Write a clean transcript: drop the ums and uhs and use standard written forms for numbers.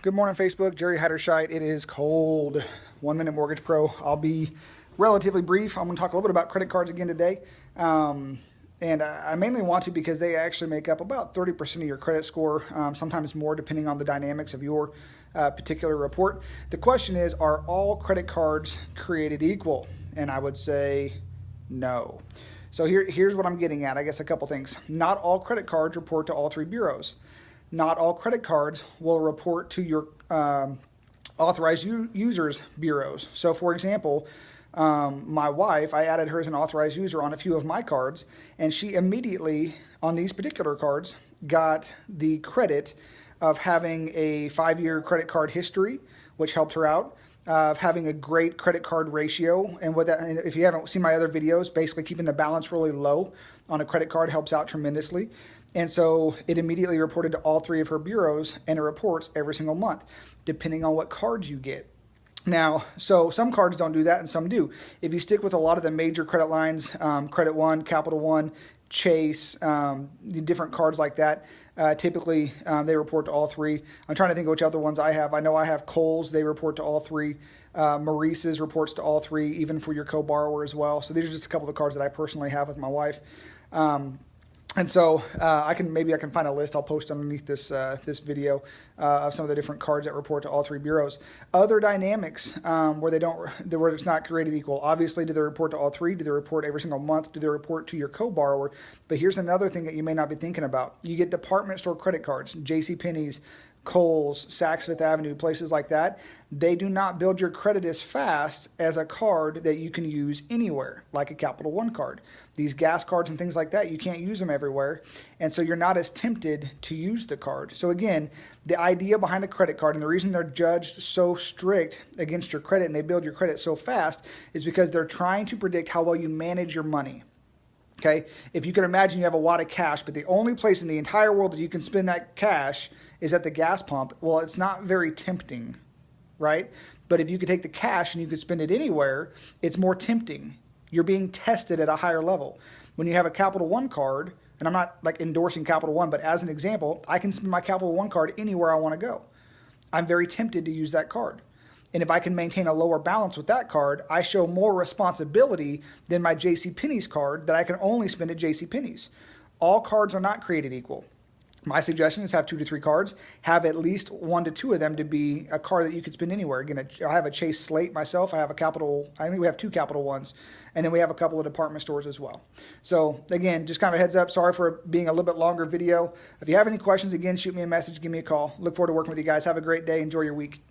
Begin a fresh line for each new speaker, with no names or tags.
Good morning, Facebook. Jerry Hattershite. It is cold. 1 Minute Mortgage Pro. I'll be relatively brief. I'm going to talk a little bit about credit cards again today. And I mainly want to because they actually make up about 30% of your credit score, sometimes more depending on the dynamics of your particular report. The question is, are all credit cards created equal? And I would say no. So here's what I'm getting at. I guess a couple things. Not all credit cards report to all three bureaus. Not all credit cards will report to your authorized users bureaus. So for example, my wife, I added her as an authorized user on a few of my cards, and she immediately, on these particular cards, got the credit of having a 5-year credit card history, which helped her out, of having a great credit card ratio. And if you haven't seen my other videos, basically keeping the balance really low on a credit card helps out tremendously. And so it immediately reported to all three of her bureaus, and it reports every single month, depending on what cards you get. Now, so some cards don't do that and some do. If you stick with a lot of the major credit lines, Credit One, Capital One, Chase, the different cards like that, typically they report to all three. I'm trying to think of which other ones I have. I know I have Kohl's, they report to all three. Maurice's reports to all three, even for your co-borrower as well. So these are just a couple of the cards that I personally have with my wife. And so maybe I can find a list. I'll post underneath this video of some of the different cards that report to all three bureaus. Other dynamics where it's not created equal. Obviously, do they report to all three? Do they report every single month? Do they report to your co-borrower? But here's another thing that you may not be thinking about. You get department store credit cards, JCPenney's, Kohl's, Saks Fifth Avenue, places like that. They do not build your credit as fast as a card that you can use anywhere, like a Capital One card. These gas cards and things like that, you can't use them everywhere. And so you're not as tempted to use the card. So again, the idea behind a credit card and the reason they're judged so strict against your credit and they build your credit so fast is because they're trying to predict how well you manage your money. Okay, if you can imagine you have a lot of cash, but the only place in the entire world that you can spend that cash is at the gas pump, well, it's not very tempting, right? But if you could take the cash and you could spend it anywhere, it's more tempting. You're being tested at a higher level. When you have a Capital One card, and I'm not like endorsing Capital One, but as an example, I can spend my Capital One card anywhere I want to go. I'm very tempted to use that card. And if I can maintain a lower balance with that card, I show more responsibility than my JCPenney's card that I can only spend at JCPenney's. All cards are not created equal. My suggestion is have 2 to 3 cards, have at least 1 to 2 of them to be a card that you could spend anywhere. Again, I have a Chase Slate myself. I think we have 2 Capital Ones, and then we have a couple of department stores as well. So again, just kind of a heads up. Sorry for being a little bit longer video. If you have any questions, again, shoot me a message, give me a call. Look forward to working with you guys. Have a great day. Enjoy your week.